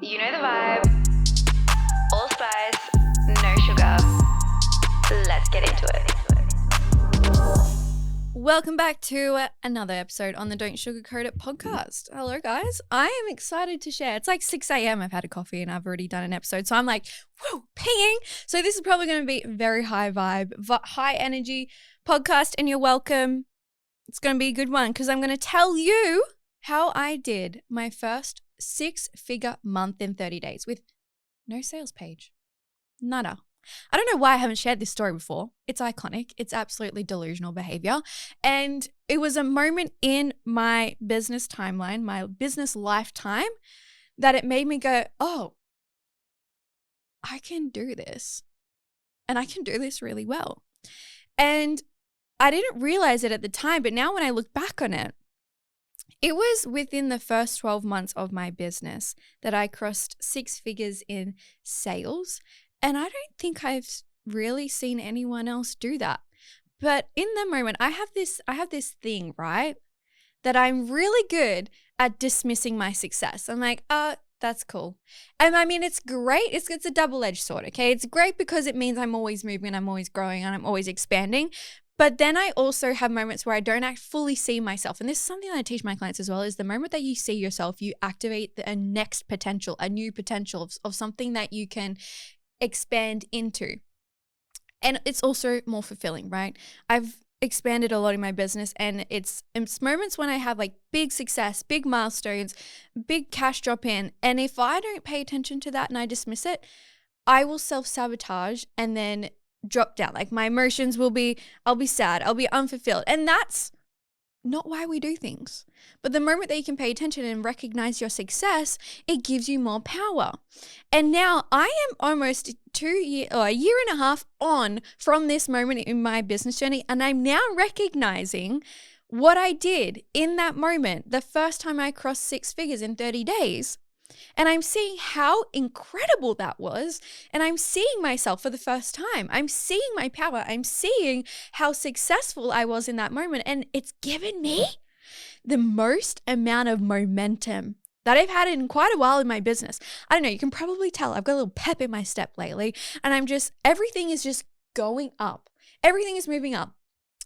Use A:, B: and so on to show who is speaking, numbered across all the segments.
A: You know the vibe. All spice, no sugar. Let's get into it.
B: Welcome back to another episode on the Don't Sugarcoat It podcast. Hello, guys. I am excited to share. It's like 6 a.m. I've had a coffee and I've already done an episode. So I'm like, whoa, pinging. So this is probably going to be very high vibe, high energy podcast, and you're welcome. It's going to be a good one because I'm going to tell you how I did my first 6-figure month in 30 days with no sales page. Nada. I don't know why I haven't shared this story before. It's iconic. It's absolutely delusional behavior. And it was a moment in my business timeline, my business lifetime, that it made me go, oh, I can do this. And I can do this really well. And I didn't realize it at the time, but now when I look back on it, it was within the first 12 months of my business that I crossed 6 figures in sales. And I don't think I've really seen anyone else do that. But in the moment, I have this thing, right? That I'm really good at dismissing my success. I'm like, that's cool. And I mean, it's great. It's a double-edged sword, okay? It's great because it means I'm always moving, I'm always growing, and I'm always expanding. But then I also have moments where I don't fully see myself. And this is something that I teach my clients as well, is the moment that you see yourself, you activate a next potential, a new potential of something that you can expand into. And it's also more fulfilling, right? I've expanded a lot in my business, and it's moments when I have like big success, big milestones, big cash drop in. And if I don't pay attention to that and I dismiss it, I will self-sabotage and then drop down. Like my emotions will be, I'll be sad, I'll be unfulfilled. And that's not why we do things. But the moment that you can pay attention and recognize your success, it gives you more power. And now I am almost a year and a half on from this moment in my business journey. And I'm now recognizing what I did in that moment, the first time I crossed 6 figures in 30 days. And I'm seeing how incredible that was. And I'm seeing myself for the first time. I'm seeing my power. I'm seeing how successful I was in that moment. And it's given me the most amount of momentum that I've had in quite a while in my business. I don't know, you can probably tell I've got a little pep in my step lately. And everything is just going up. Everything is moving up.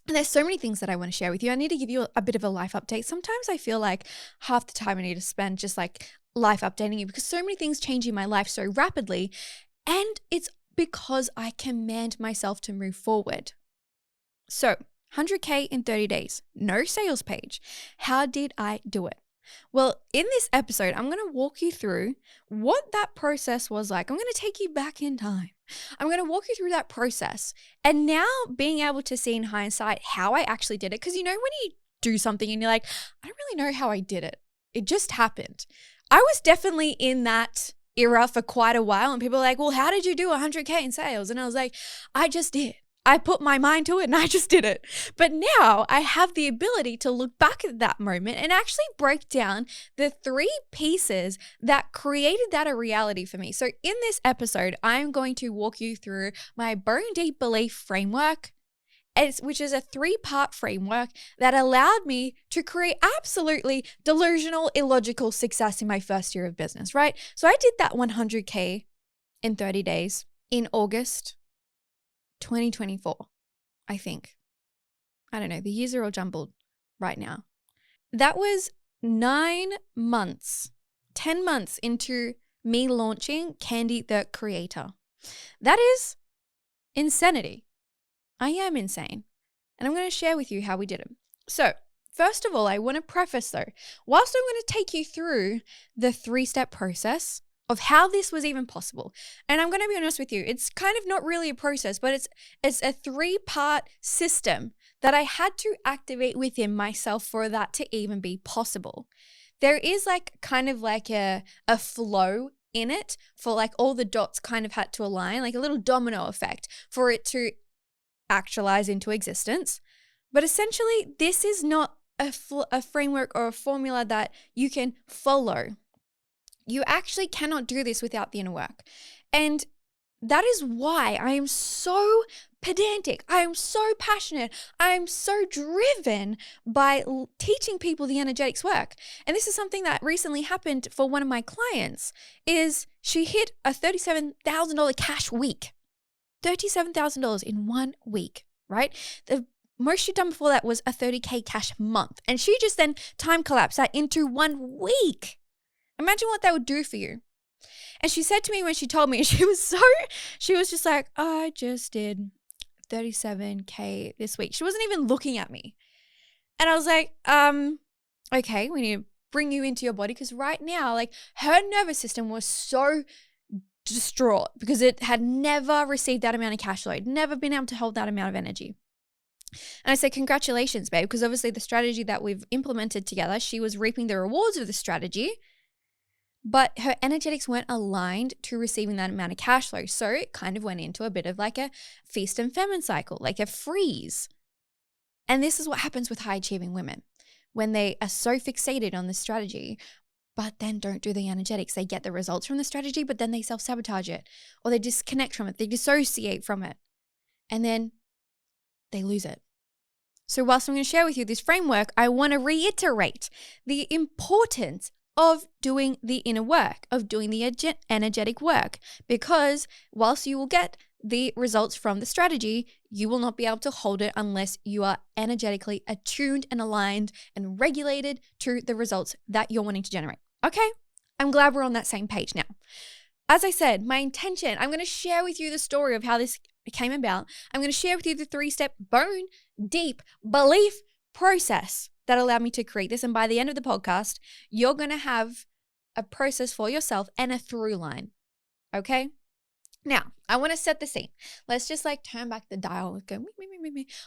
B: And there's so many things that I want to share with you. I need to give you a bit of a life update. Sometimes I feel like half the time I need to spend just like life updating you because so many things change in my life so rapidly. And it's because I command myself to move forward. So 100K in 30 days, no sales page. How did I do it? Well, in this episode, I'm going to walk you through what that process was like. I'm going to take you back in time. I'm going to walk you through that process. And now being able to see in hindsight how I actually did it. Because you know when you do something and you're like, I don't really know how I did it. It just happened. I was definitely in that era for quite a while. And people are like, well, how did you do 100K in sales? And I was like, I just did. I put my mind to it and I just did it. But now I have the ability to look back at that moment and actually break down the 3 pieces that created that a reality for me. So in this episode, I'm going to walk you through my bone deep belief framework, which is a 3-part framework that allowed me to create absolutely delusional, illogical success in my first year of business, right? So I did that 100K in 30 days in August 2024, I think. I don't know. The years are all jumbled right now. That was 9 months, 10 months into me launching Candy the Creator. That is insanity. I am insane. And I'm going to share with you how we did it. So, first of all, I want to preface though, whilst I'm going to take you through the 3-step process of how this was even possible. And I'm going to be honest with you, it's kind of not really a process, but it's a 3-part system that I had to activate within myself for that to even be possible. There is like kind of like a flow in it for like all the dots kind of had to align, like a little domino effect for it to actualize into existence. But essentially, this is not a framework or a formula that you can follow. You actually cannot do this without the inner work. And that is why I am so pedantic. I am so passionate. I am so driven by teaching people the energetics work. And this is something that recently happened for one of my clients is she hit a $37,000 cash week. $37,000 in 1 week, right? The most she'd done before that was a $30K cash month. And she just then time collapsed that into 1 week. Imagine what that would do for you. And she said to me when she told me, she was just like, I just did 37K this week. She wasn't even looking at me. And I was like, okay, we need to bring you into your body because right now, like her nervous system was so distraught because it had never received that amount of cash flow, never been able to hold that amount of energy. And I said, congratulations, babe, because obviously the strategy that we've implemented together, she was reaping the rewards of the strategy, but her energetics weren't aligned to receiving that amount of cash flow. So it kind of went into a bit of like a feast and famine cycle, like a freeze. And this is what happens with high achieving women when they are so fixated on the strategy, but then don't do the energetics. They get the results from the strategy, but then they self-sabotage it or they disconnect from it. They dissociate from it and then they lose it. So whilst I'm going to share with you this framework, I want to reiterate the importance of doing the inner work, of doing the energetic work, because whilst you will get the results from the strategy, you will not be able to hold it unless you are energetically attuned and aligned and regulated to the results that you're wanting to generate. Okay, I'm glad we're on that same page now. As I said, my intention, I'm going to share with you the story of how this came about. I'm going to share with you the 3-step bone deep belief process that allowed me to create this. And by the end of the podcast, you're going to have a process for yourself and a through line. Okay? Now, I want to set the scene. Let's just like turn back the dial, go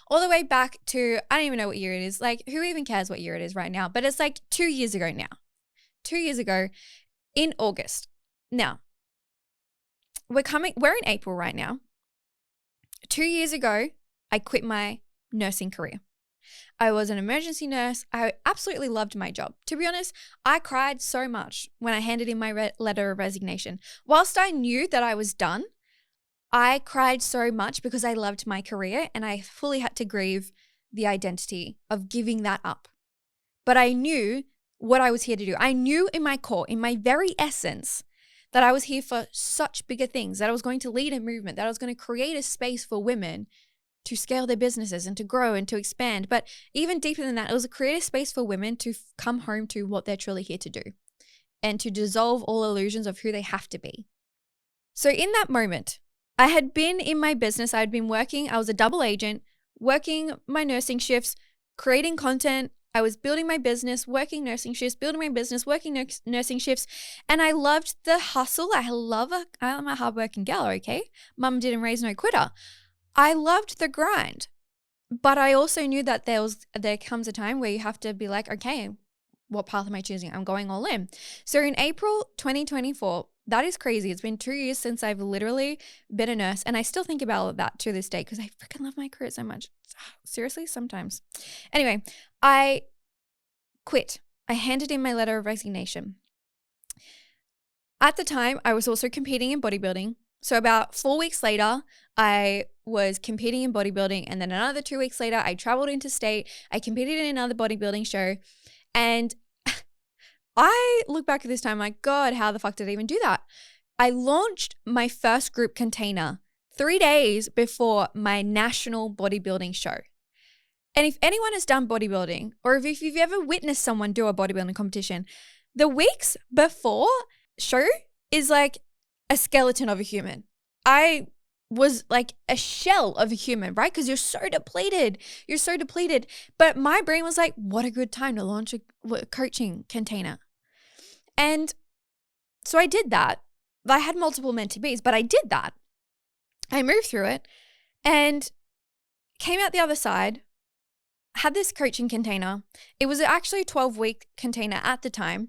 B: all the way back to, I don't even know what year it is. Like, who even cares what year it is right now? But it's like 2 years ago now. 2 years ago in August. Now, we're in April right now. 2 years ago, I quit my nursing career. I was an emergency nurse. I absolutely loved my job. To be honest, I cried so much when I handed in my letter of resignation. Whilst I knew that I was done, I cried so much because I loved my career and I fully had to grieve the identity of giving that up. But I knew what I was here to do. I knew in my core, in my very essence, that I was here for such bigger things, that I was going to lead a movement, that I was going to create a space for women to scale their businesses and to grow and to expand. But even deeper than that, it was a creative space for women to come home to what they're truly here to do and to dissolve all illusions of who they have to be. So in that moment, I had been in my business. I had been working. I was a double agent, working my nursing shifts, creating content. I was building my business, working nursing shifts, building my business, working nursing shifts. And I loved the hustle. I'm a hardworking gal, okay? Mum didn't raise no quitter. I loved the grind, but I also knew that there comes a time where you have to be like, okay, what path am I choosing? I'm going all in. So in April 2024, that is crazy. It's been 2 years since I've literally been a nurse, and I still think about that to this day because I freaking love my career so much. Seriously, sometimes. Anyway, I quit. I handed in my letter of resignation. At the time, I was also competing in bodybuilding. So about 4 weeks later, I was competing in bodybuilding, and then another 2 weeks later, I traveled interstate. I competed in another bodybuilding show, and I look back at this time like, God, how the fuck did I even do that? I launched my first group container 3 days before my national bodybuilding show. And if anyone has done bodybuilding, or if you've ever witnessed someone do a bodybuilding competition, the weeks before show is like a skeleton of a human. I was like a shell of a human, right? Because you're so depleted. But my brain was like, what a good time to launch a coaching container. And so I did that. I had multiple mentees, but I did that. I moved through it and came out the other side, had this coaching container. It was actually a 12-week container at the time.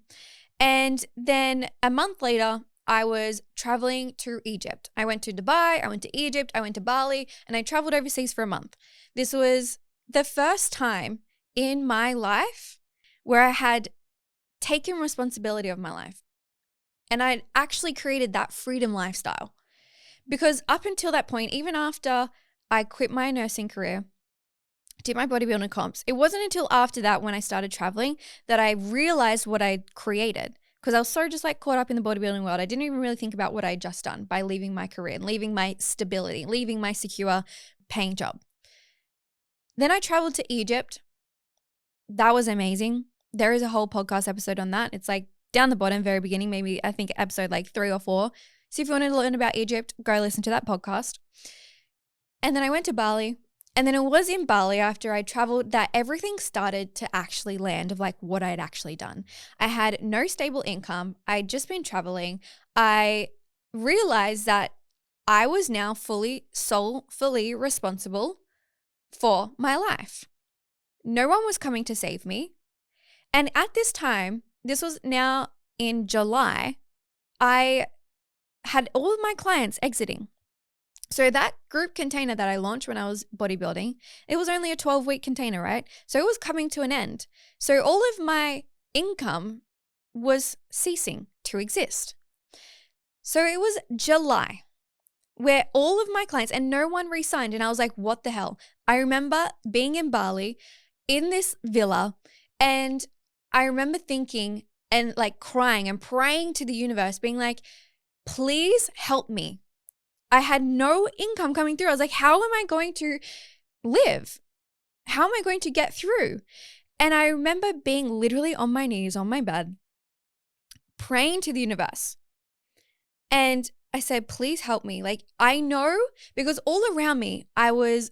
B: And then a month later, I was traveling to Egypt. I went to Dubai, I went to Egypt, I went to Bali, and I traveled overseas for a month. This was the first time in my life where I had taken responsibility of my life. And I'd actually created that freedom lifestyle. Because up until that point, even after I quit my nursing career, did my bodybuilding comps. It wasn't until after that, when I started traveling, that I realized what I'd created. Because I was so just like caught up in the bodybuilding world. I didn't even really think about what I'd just done by leaving my career and leaving my stability, leaving my secure paying job. Then I traveled to Egypt. That was amazing. There is a whole podcast episode on that. It's like down the bottom, very beginning, maybe I think episode like 3 or 4. So if you want to learn about Egypt, go listen to that podcast. And then I went to Bali. And then it was in Bali, after I traveled, that everything started to actually land of like what I'd actually done. I had no stable income. I'd just been traveling. I realized that I was now fully responsible for my life. No one was coming to save me. And at this time, this was now in July, I had all of my clients exiting. So that group container that I launched when I was bodybuilding, it was only a 12-week container, right? So it was coming to an end. So all of my income was ceasing to exist. So it was July where all of my clients, and no one re-signed, and I was like, what the hell? I remember being in Bali in this villa, and I remember thinking and like crying and praying to the universe, being like, please help me. I had no income coming through. I was like, how am I going to live? How am I going to get through? And I remember being literally on my knees on my bed, praying to the universe. And I said, please help me. Like, I know, because all around me, I was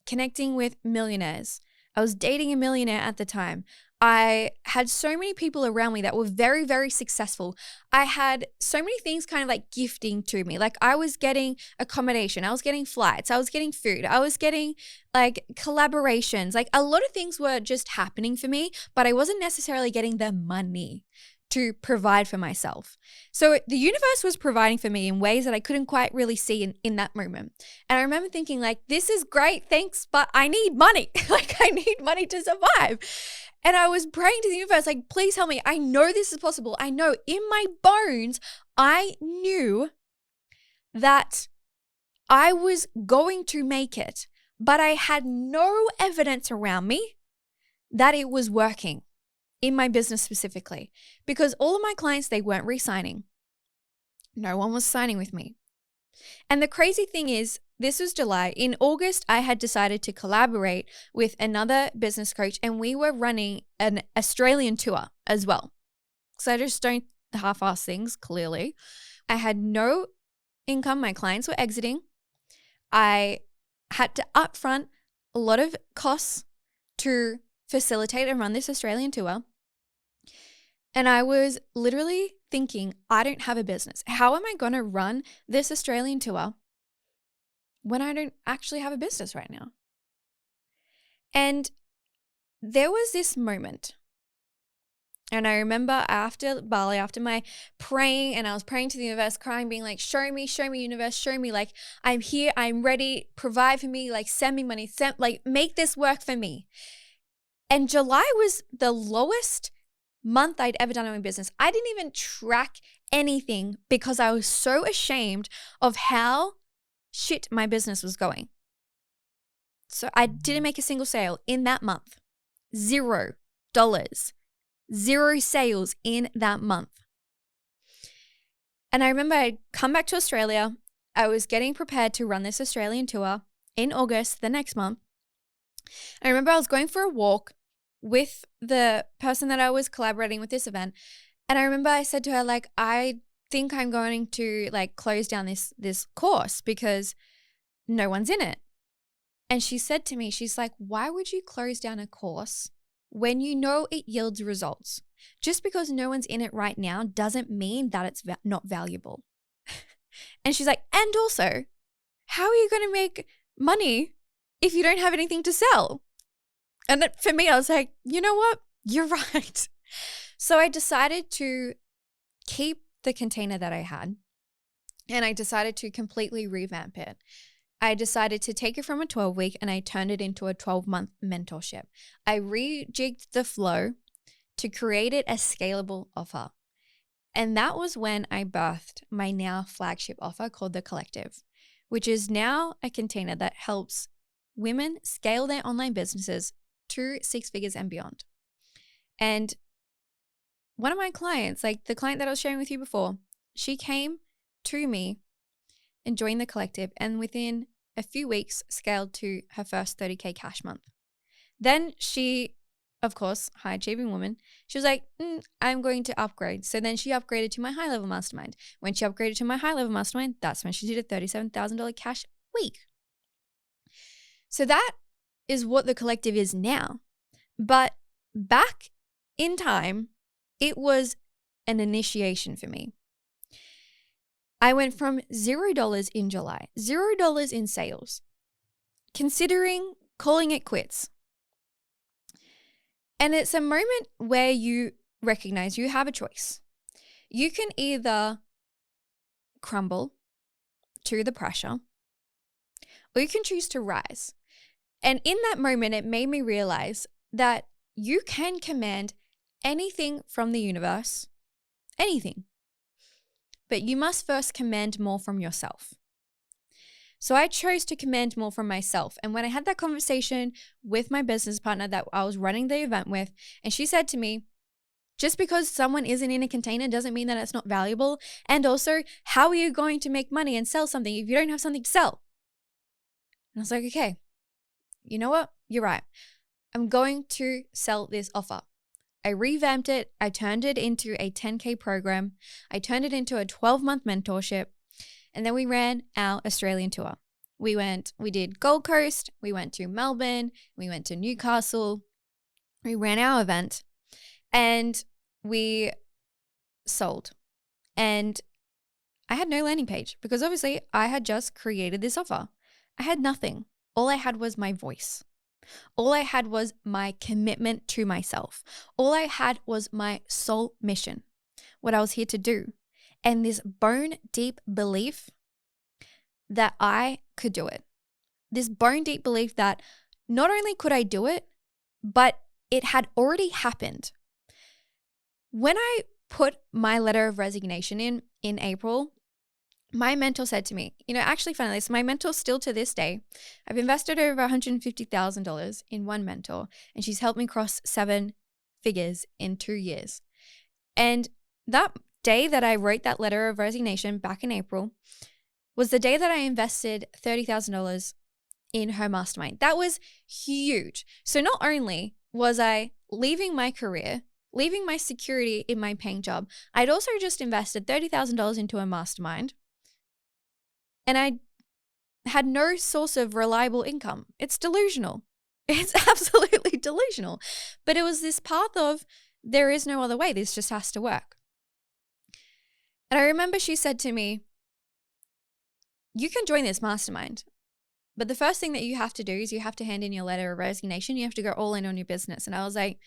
B: connecting with millionaires. I was dating a millionaire at the time. I had so many people around me that were very, very successful. I had so many things kind of like gifting to me. Like, I was getting accommodation. I was getting flights. I was getting food. I was getting like collaborations. Like, a lot of things were just happening for me, but I wasn't necessarily getting the money to provide for myself. So the universe was providing for me in ways that I couldn't quite really see in that moment. And I remember thinking like, this is great, thanks, but I need money. Like, I need money to survive. And I was praying to the universe, like, please help me. I know this is possible. I know in my bones, I knew that I was going to make it, but I had no evidence around me that it was working in my business specifically, because all of my clients, they weren't re-signing. No one was signing with me. And the crazy thing is, this was July. In August, I had decided to collaborate with another business coach, and we were running an Australian tour as well. So I just don't half-ass things, clearly. I had no income. My clients were exiting. I had to upfront a lot of costs to facilitate and run this Australian tour. And I was literally thinking, I don't have a business. How am I going to run this Australian tour when I don't actually have a business right now? And there was this moment. And I remember after Bali, after my praying, and I was praying to the universe, crying, being like, show me, universe, show me. Like, I'm here, I'm ready, provide for me, like, send me money, like, make this work for me. And July was the lowest month I'd ever done in my business. I didn't even track anything because I was so ashamed of how shit my business was going. So I didn't make a single sale in that month. $0. 0 sales in that month. And I remember I'd come back to Australia. I was getting prepared to run this Australian tour in August, the next month. I remember I was going for a walk with the person that I was collaborating with this event. And I remember I said to her, like, I think I'm going to like close down this course because no one's in it. And she said to me, she's like, why would you close down a course when you know it yields results? Just because no one's in it right now doesn't mean that it's not valuable. And she's like, and also, how are you going to make money if you don't have anything to sell? And for me, I was like, you know what? You're right. So I decided to keep the container that I had, and I decided to completely revamp it. I decided to take it from a 12-week and I turned it into a 12-month mentorship. I rejigged the flow to create it a scalable offer. And that was when I birthed my now flagship offer called The Collective, which is now a container that helps women scale their online businesses to 6 figures and beyond. And one of my clients, like the client that I was sharing with you before, she came to me and joined the collective, and within a few weeks scaled to her first 30K cash month. Then she, of course, high achieving woman, she was like, I'm going to upgrade. So then she upgraded to my high level mastermind. When she upgraded to my high level mastermind, that's when she did a $37,000 cash week. So that is what the collective is now. But back in time, it was an initiation for me. I went from $0 in July, $0 in sales, considering calling it quits. And it's a moment where you recognize you have a choice. You can either crumble to the pressure, or you can choose to rise. And in that moment, it made me realize that you can command anything from the universe, anything. But you must first command more from yourself. So I chose to command more from myself. And when I had that conversation with my business partner that I was running the event with, and she said to me, just because someone isn't in a container doesn't mean that it's not valuable. And also, how are you going to make money and sell something if you don't have something to sell? And I was like, okay, you know what? You're right. I'm going to sell this offer. I revamped it. I turned it into a 10K program. I turned it into a 12-month mentorship. And then we ran our Australian tour. We did Gold Coast. We went to Melbourne. We went to Newcastle. We ran our event and we sold. And I had no landing page because obviously I had just created this offer. I had nothing. All I had was my voice. All I had was my commitment to myself. All I had was my soul mission, what I was here to do, and this bone deep belief that I could do it. This bone deep belief that not only could I do it, but it had already happened. When I put my letter of resignation in April, my mentor said to me, actually funny, my mentor still to this day, I've invested over $150,000 in one mentor, and she's helped me cross 7 figures in 2 years. And that day that I wrote that letter of resignation back in April was the day that I invested $30,000 in her mastermind. That was huge. So not only was I leaving my career, leaving my security in my paying job, I'd also just invested $30,000 into a mastermind. And I had no source of reliable income. It's delusional. It's absolutely delusional. But it was this path of there is no other way. This just has to work. And I remember she said to me, you can join this mastermind, but the first thing that you have to do is you have to hand in your letter of resignation. You have to go all in on your business. And I was like,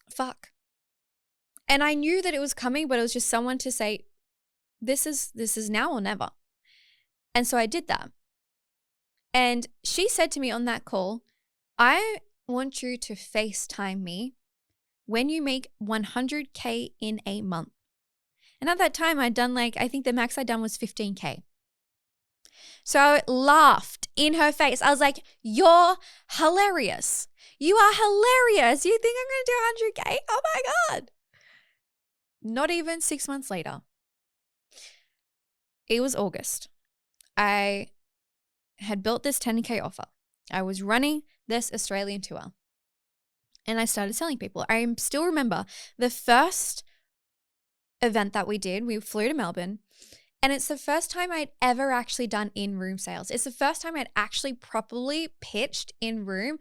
B: fuck. And I knew that it was coming, but it was just someone to say, this is now or never. And so I did that. And she said to me on that call, I want you to FaceTime me when you make 100K in a month. And at that time I'd done I think the max I'd done was 15K. So I laughed in her face. I was like, you're hilarious. You are hilarious. You think I'm going to do 100K? Oh my God. Not even 6 months later. It was August. I had built this 10K offer. I was running this Australian tour. And I started selling people. I still remember the first event that we did. We flew to Melbourne. And it's the first time I'd ever actually done in-room sales. It's the first time I'd actually properly pitched in-room,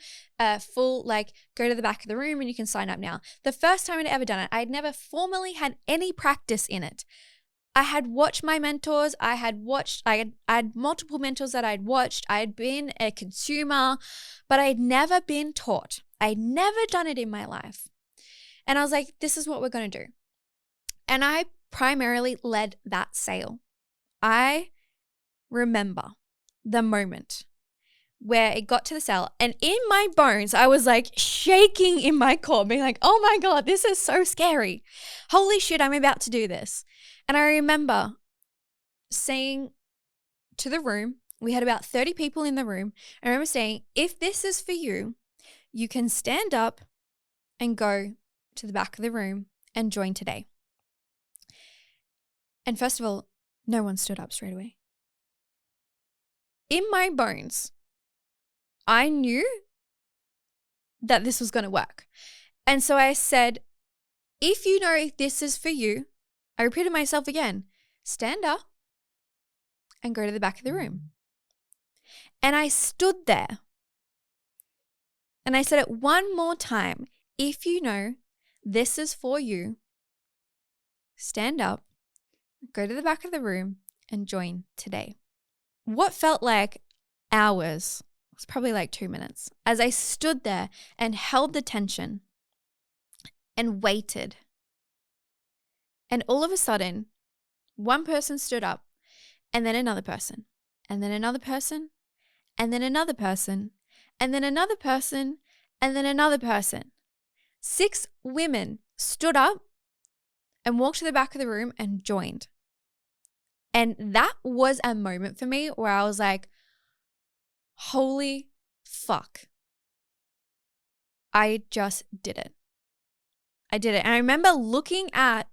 B: full go to the back of the room and you can sign up now. The first time I'd ever done it. I'd never formally had any practice in it. I had watched my mentors. I had multiple mentors that I'd watched. I had been a consumer, but I had never been taught. I had never done it in my life. And I was like, this is what we're going to do. And I primarily led that sale. I remember the moment where it got to the sale, and in my bones, I was shaking in my core, being like, oh my God, this is so scary. Holy shit, I'm about to do this. And I remember saying to the room, we had about 30 people in the room. I remember saying, if this is for you, you can stand up and go to the back of the room and join today. And first of all, no one stood up straight away. In my bones, I knew that this was going to work. And so I said, if you know this is for you, I repeated myself again, stand up and go to the back of the room. And I stood there and I said it one more time. If you know this is for you, stand up, go to the back of the room and join today. What felt like hours, it was probably like 2 minutes, as I stood there and held the tension and waited. And all of a sudden, one person stood up, and then another person, and then another person, and then another person, and then another person, and then another person. 6 women stood up and walked to the back of the room and joined. And that was a moment for me where I was like, holy fuck. I just did it. I did it. And I remember looking at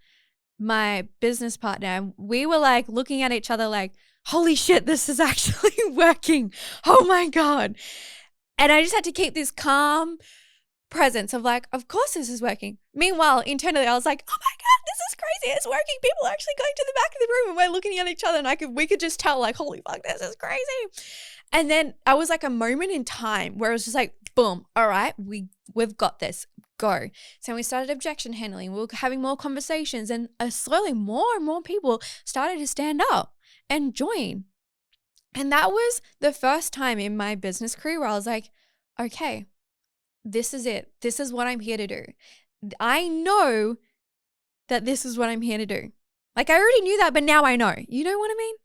B: my business partner and we were like looking at each other like, holy shit, this is actually working. Oh my God. And I just had to keep this calm presence of like, of course this is working. Meanwhile, internally, I was like, oh my God, this is crazy. It's working. People are actually going to the back of the room and we're looking at each other and we could just tell like, holy fuck, this is crazy. And then I was like a moment in time where it was just like, boom, all right, we've got this, go. So we started objection handling. We were having more conversations and slowly more and more people started to stand up and join. And that was the first time in my business career where I was like, okay, this is it. This is what I'm here to do. I know that this is what I'm here to do. Like I already knew that, but now I know. You know what I mean?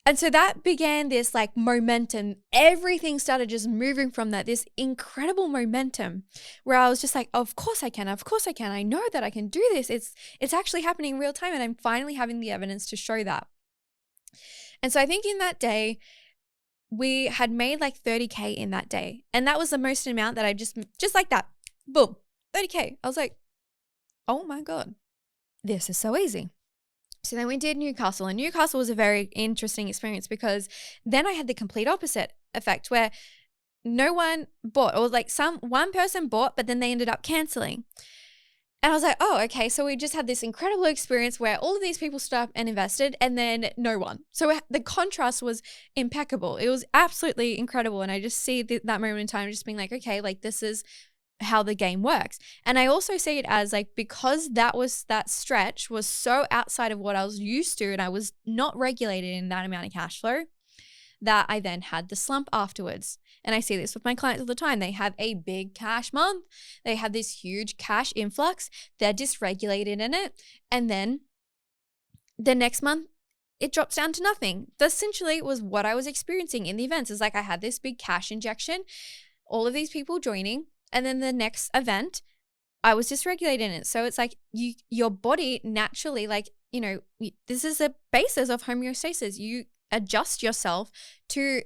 B: And so that began this like momentum. Everything started just moving from that, this incredible momentum where I was just like, of course I can. Of course I can. I know that I can do this. It's actually happening in real time. And I'm finally having the evidence to show that. And so I think in that day, we had made like 30K in that day. And that was the most amount that I just like that, boom, 30K. I was like, oh my God, this is so easy. So then we did Newcastle, and Newcastle was a very interesting experience because then I had the complete opposite effect where no one bought, or like one person bought, but then they ended up canceling. And I was like, oh, okay. So we just had this incredible experience where all of these people stood up and invested and then no one. So the contrast was impeccable. It was absolutely incredible. And I just see that moment in time just being like, okay, like this is how the game works. And I also see it as like, because that stretch was so outside of what I was used to and I was not regulated in that amount of cash flow, that I then had the slump afterwards. And I see this with my clients all the time. They have a big cash month. They have this huge cash influx. They're dysregulated in it. And then the next month, it drops down to nothing. That essentially was what I was experiencing in the events. It's like I had this big cash injection, all of these people joining, and then the next event, I was dysregulated in it. So it's like your body naturally, like, you know, this is the basis of homeostasis. You adjust yourself to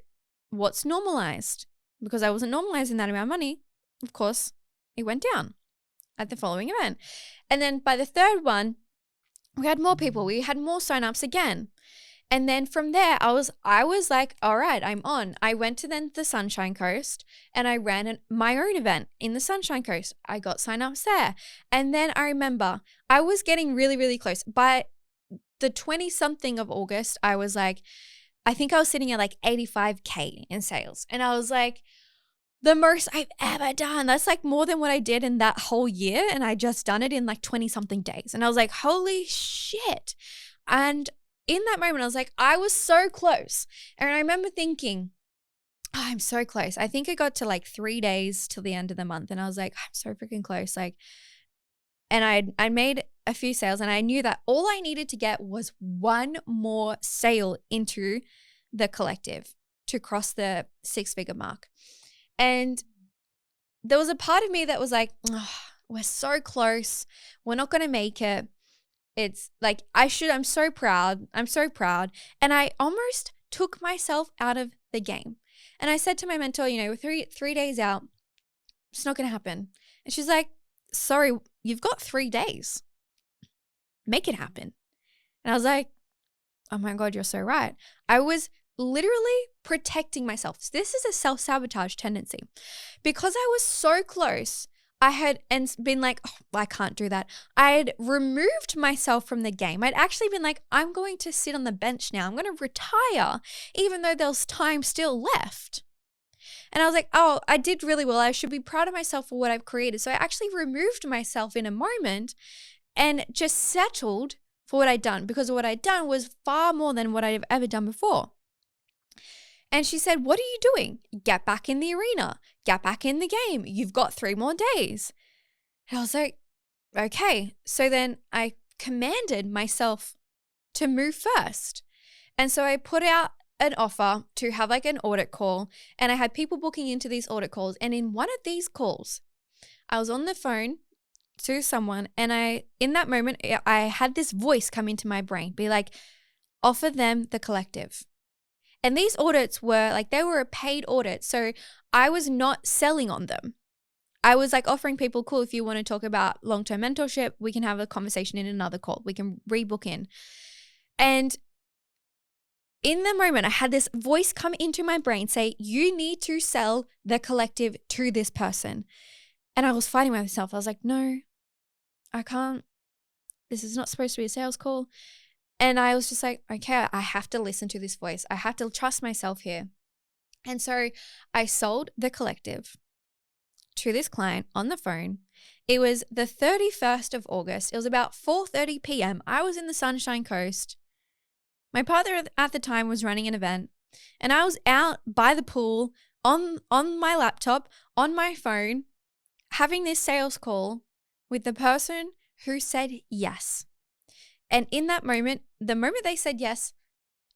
B: what's normalized. Because I wasn't normalizing that amount of money, of course, it went down at the following event. And then by the third one, we had more people. We had more signups again. And then from there, I was like, all right, I'm on. I went to then the Sunshine Coast and I ran my own event in the Sunshine Coast. I got signups there. And then I remember I was getting really, really close. By the 20-something of August, I was like, I think I was sitting at like 85K in sales. And I was like, the most I've ever done. That's like more than what I did in that whole year. And I just done it in like 20-something days. And I was like, holy shit. And in that moment, I was like, I was so close. And I remember thinking, oh, I'm so close. I think I got to like 3 days till the end of the month. And I was like, I'm so freaking close. Like, and I made a few sales and I knew that all I needed to get was one more sale into the collective to cross the 6-figure mark. And there was a part of me that was like, oh, we're so close. We're not going to make it. It's like I'm so proud. I'm so proud. And I almost took myself out of the game. And I said to my mentor, we're three days out. It's not going to happen. And she's like, sorry, you've got 3 days. Make it happen. And I was like, oh my God, you're so right. I was literally protecting myself. So this is a self-sabotage tendency. Because I was so close, I had been like, oh, I can't do that. I had removed myself from the game. I'd actually been like, I'm going to sit on the bench now. I'm going to retire, even though there's time still left. And I was like, oh, I did really well. I should be proud of myself for what I've created. So I actually removed myself in a moment and just settled for what I'd done, because what I'd done was far more than what I've ever done before. And she said, what are you doing? Get back in the arena. Get back in the game. You've got 3 more days. And I was like, okay. So then I commanded myself to move first. And so I put out an offer to have like an audit call, and I had people booking into these audit calls. And in one of these calls, I was on the phone to someone, and in that moment, I had this voice come into my brain, be like, offer them the collective. And these audits were like, they were a paid audit. So I was not selling on them. I was like offering people, cool, if you want to talk about long-term mentorship, we can have a conversation in another call. We can rebook in. And in the moment, I had this voice come into my brain say, you need to sell the collective to this person. And I was fighting with myself. I was like, no, I can't. This is not supposed to be a sales call. And I was just like, okay, I have to listen to this voice. I have to trust myself here. And so I sold the collective to this client on the phone. It was the 31st of August. It was about 4:30 p.m. I was in the Sunshine Coast. My partner at the time was running an event, and I was out by the pool on my laptop, on my phone, having this sales call with the person who said yes. And in that moment, the moment they said yes,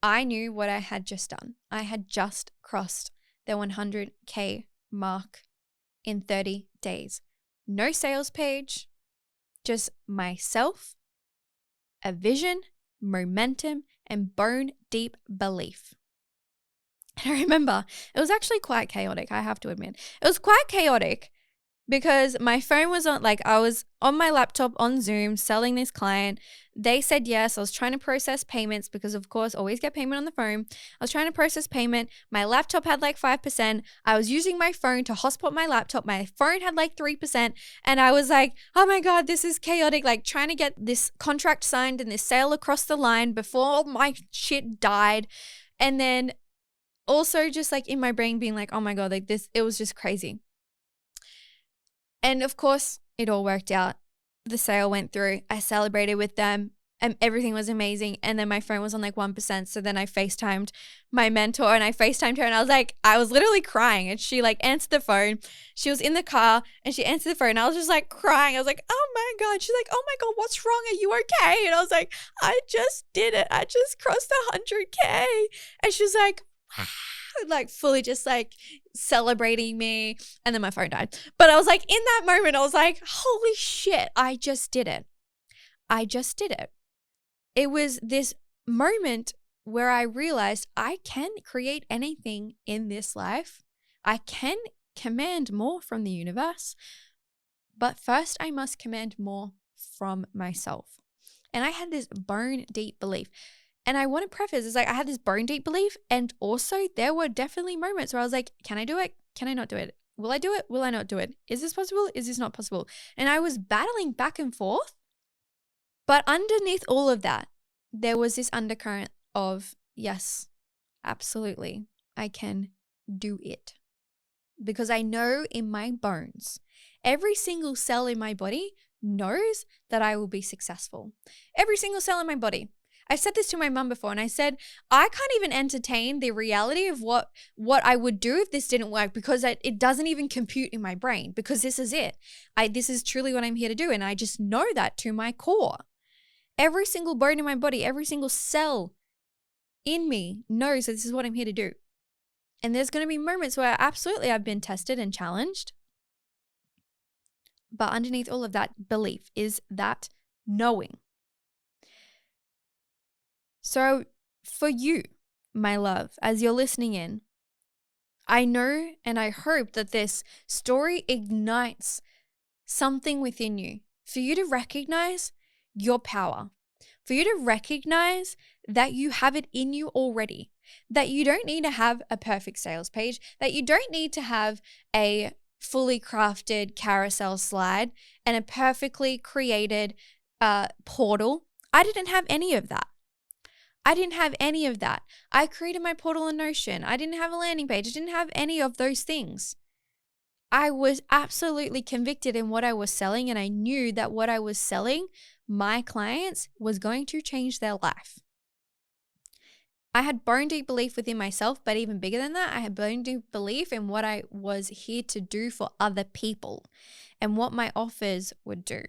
B: I knew what I had just done. I had just crossed the 100K mark in 30 days. No sales page, just myself, a vision, momentum, and bone deep belief. And I remember it was actually quite chaotic, I have to admit. It was quite chaotic because my phone was on, like I was on my laptop on Zoom selling this client. They said yes. I was trying to process payments because, of course, always get payment on the phone. I was trying to process payment. My laptop had like 5%. I was using my phone to hotspot my laptop. My phone had like 3%. And I was like, oh my God, this is chaotic. Like trying to get this contract signed and this sale across the line before my shit died. And then also just like in my brain being like, oh my God, like this, it was just crazy. And of course, it all worked out. The sale went through. I celebrated with them and everything was amazing. And then my phone was on like 1%. So then I FaceTimed my mentor and I FaceTimed her and I was literally crying. And she like answered the phone. She was in the car and she answered the phone. And I was just like crying. I was like, oh my God. She's like, oh my God, what's wrong? Are you okay? And I was like, I just did it. I just crossed 100K. And she was like, like fully just like celebrating me. And then my phone died. But I was like, in that moment, I was like, holy shit, I just did it. I just did it. It was this moment where I realized I can create anything in this life. I can command more from the universe. But first, I must command more from myself. And I had this bone deep belief. And I want to preface, it's like I had this bone deep belief. And also there were definitely moments where I was like, can I do it? Can I not do it? Will I do it? Will I not do it? Is this possible? Is this not possible? And I was battling back and forth. But underneath all of that, there was this undercurrent of, yes, absolutely, I can do it. Because I know in my bones, every single cell in my body knows that I will be successful. Every single cell in my body. I said this to my mum before and I said, I can't even entertain the reality of what I would do if this didn't work because it doesn't even compute in my brain because this is it. This is truly what I'm here to do. And I just know that to my core. Every single bone in my body, every single cell in me knows that this is what I'm here to do. And there's going to be moments where absolutely I've been tested and challenged. But underneath all of that belief is that knowing So for you, my love, as you're listening in, I know and I hope that this story ignites something within you for you to recognize your power, for you to recognize that you have it in you already, that you don't need to have a perfect sales page, that you don't need to have a fully crafted carousel slide and a perfectly created portal. I didn't have any of that. I created my portal on Notion. I didn't have a landing page. I didn't have any of those things. I was absolutely convicted in what I was selling, and I knew that what I was selling my clients was going to change their life. I had bone deep belief within myself, but even bigger than that, I had bone deep belief in what I was here to do for other people and what my offers would do.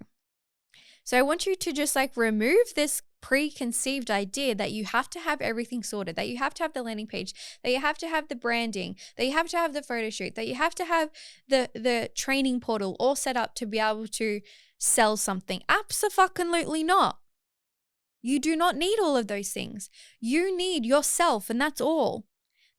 B: So I want you to just remove this preconceived idea that you have to have everything sorted, that you have to have the landing page, that you have to have the branding, that you have to have the photo shoot, that you have to have the training portal all set up to be able to sell something. Abso-fucking-lutely not. You do not need all of those things. You need yourself, and that's all.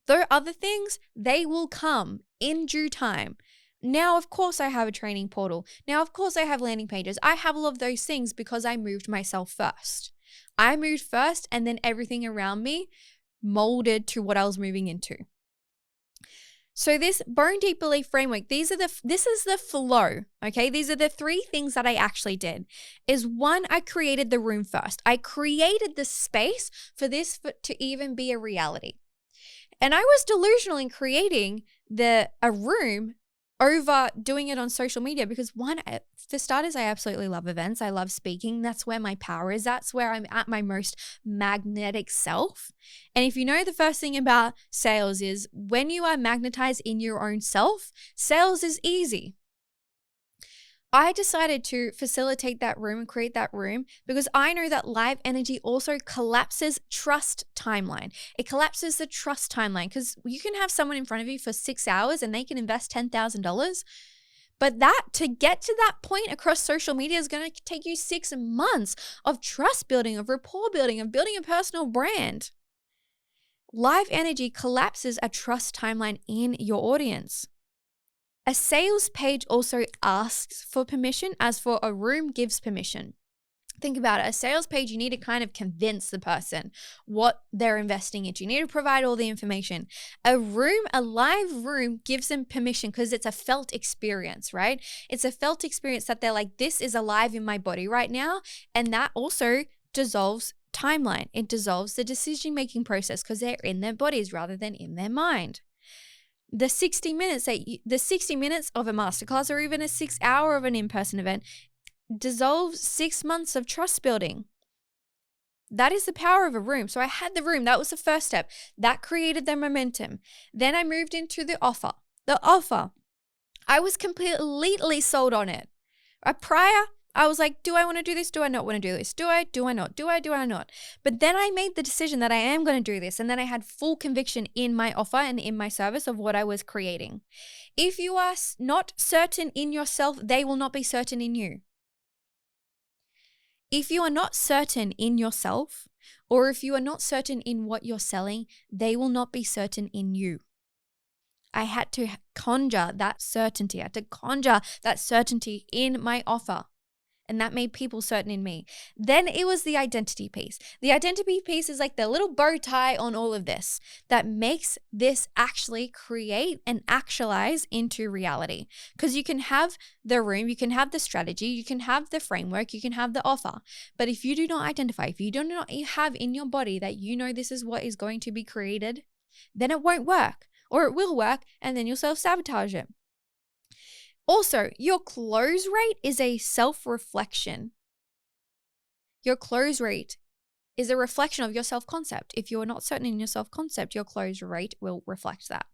B: Though other things, they will come in due time. Now, of course, I have a training portal. Now, of course, I have landing pages. I have all of those things because I moved myself first. I moved first, and then everything around me molded to what I was moving into. So this bone deep belief framework, this is the flow, okay? These are the three things that I actually did. Is one, I created the room first. I created the space for this to even be a reality. And I was delusional in creating a room over doing it on social media because one, for starters, I absolutely love events. I love speaking. That's where my power is. That's where I'm at my most magnetic self. And if you know the first thing about sales is when you are magnetized in your own self, sales is easy. I decided to facilitate that room and create that room because I know that live energy also collapses trust timeline. It collapses the trust timeline because you can have someone in front of you for 6 hours and they can invest $10,000. But to get to that point across social media is going to take you 6 months of trust building, of rapport building, of building a personal brand. Live energy collapses a trust timeline in your audience. A sales page also asks for permission, as for a room gives permission. Think about it. A sales page, you need to kind of convince the person what they're investing into. You need to provide all the information. A live room gives them permission because it's a felt experience, right? It's a felt experience that they're like, this is alive in my body right now. And that also dissolves timeline. It dissolves the decision-making process because they're in their bodies rather than in their mind. The 60 minutes of a masterclass or even a 6 hour of an in-person event dissolves 6 months of trust building. That is the power of a room. So I had the room. That was the first step. That created the momentum. Then I moved into the offer. I was completely sold on it. Prior, I was like, do I want to do this? Do I not want to do this? Do I not? Do I not? But then I made the decision that I am going to do this. And then I had full conviction in my offer and in my service of what I was creating. If you are not certain in yourself, they will not be certain in you. If you are not certain in yourself, or if you are not certain in what you're selling, they will not be certain in you. I had to conjure that certainty. I had to conjure that certainty in my offer. And that made people certain in me. Then it was the identity piece. The identity piece is like the little bow tie on all of this that makes this actually create and actualize into reality. Because you can have the room, you can have the strategy, you can have the framework, you can have the offer. But if you do not identify, if you do not have in your body that you know this is what is going to be created, then it won't work. Or it will work and then you'll self-sabotage it. Also, your close rate is a self-reflection. Your close rate is a reflection of your self-concept. If you are not certain in your self-concept, your close rate will reflect that.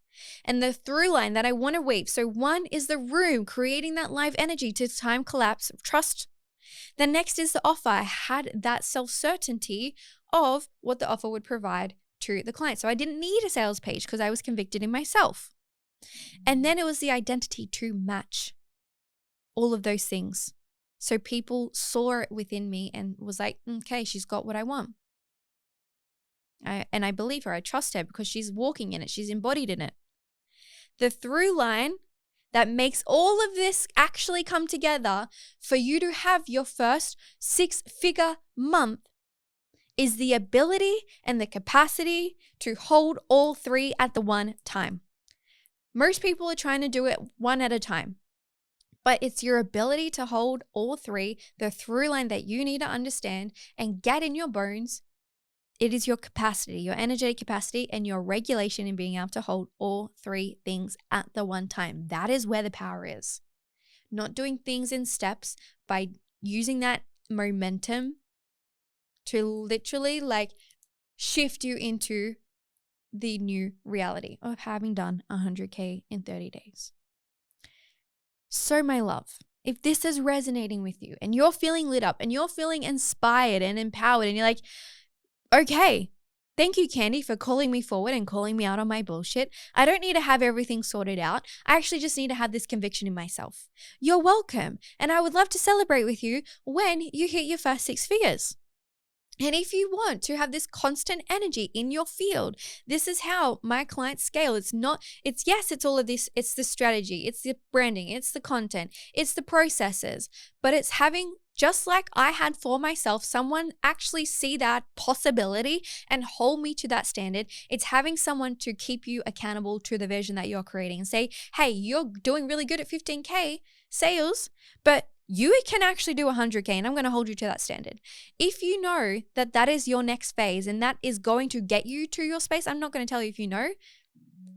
B: And the through line that I want to weave. So one is the room, creating that live energy to time collapse, trust. The next is the offer. I had that self-certainty of what the offer would provide to the client. So I didn't need a sales page because I was convicted in myself. And then it was the identity to match all of those things. So people saw it within me and was like, okay, she's got what I want. And I believe her. I trust her because she's walking in it. She's embodied in it. The through line that makes all of this actually come together for you to have your first 6-figure month is the ability and the capacity to hold all 3 at the one time. Most people are trying to do it one at a time, but it's your ability to hold all 3, the through line that you need to understand and get in your bones. It is your capacity, your energetic capacity, and your regulation in being able to hold all 3 things at the one time. That is where the power is. Not doing things in steps, by using that momentum to literally shift you into the new reality of having done 100K in 30 days. So my love, if this is resonating with you and you're feeling lit up and you're feeling inspired and empowered and you're like, okay, thank you, Candy, for calling me forward and calling me out on my bullshit. I don't need to have everything sorted out. I actually just need to have this conviction in myself. You're welcome. And I would love to celebrate with you when you hit your first 6 figures. And if you want to have this constant energy in your field, this is how my clients scale. It's all of this. It's the strategy, it's the branding, it's the content, it's the processes, but it's having, just like I had for myself, someone actually see that possibility and hold me to that standard. It's having someone to keep you accountable to the vision that you're creating and say, hey, you're doing really good at 15K sales, but you can actually do 100K and I'm going to hold you to that standard. If you know that that is your next phase and that is going to get you to your space, I'm not going to tell you if you know,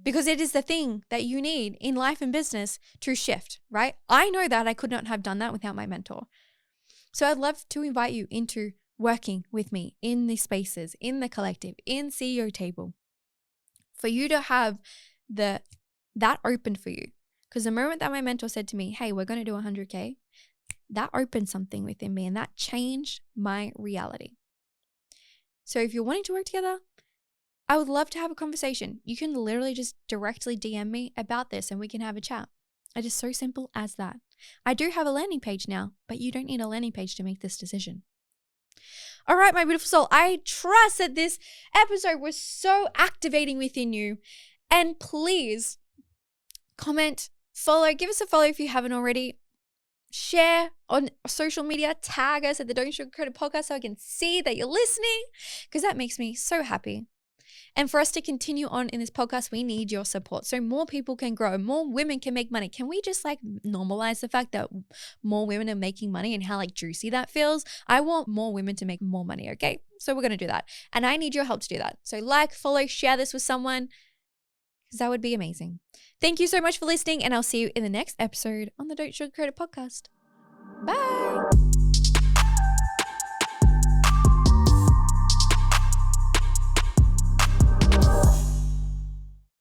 B: because it is the thing that you need in life and business to shift, right? I know that I could not have done that without my mentor. So I'd love to invite you into working with me in these spaces, in the collective, in CEO Table, for you to have that open for you. Because the moment that my mentor said to me, hey, we're going to do 100K, that opened something within me and that changed my reality. So if you're wanting to work together, I would love to have a conversation. You can literally just directly DM me about this and we can have a chat. It is so simple as that. I do have a landing page now, but you don't need a landing page to make this decision. All right, my beautiful soul, I trust that this episode was so activating within you. And please comment, follow, give us a follow if you haven't already. Share on social media, tag us at the Don't Sugarcoat It podcast so I can see that you're listening, because that makes me so happy. And for us to continue on in this podcast, we need your support so more people can grow, more women can make money. Can we just normalize the fact that more women are making money and how juicy that feels? I want more women to make more money, okay? So we're going to do that. And I need your help to do that. So follow, share this with someone, because that would be amazing. Thank you so much for listening, and I'll see you in the next episode on the Don't Sugarcoat It podcast. Bye.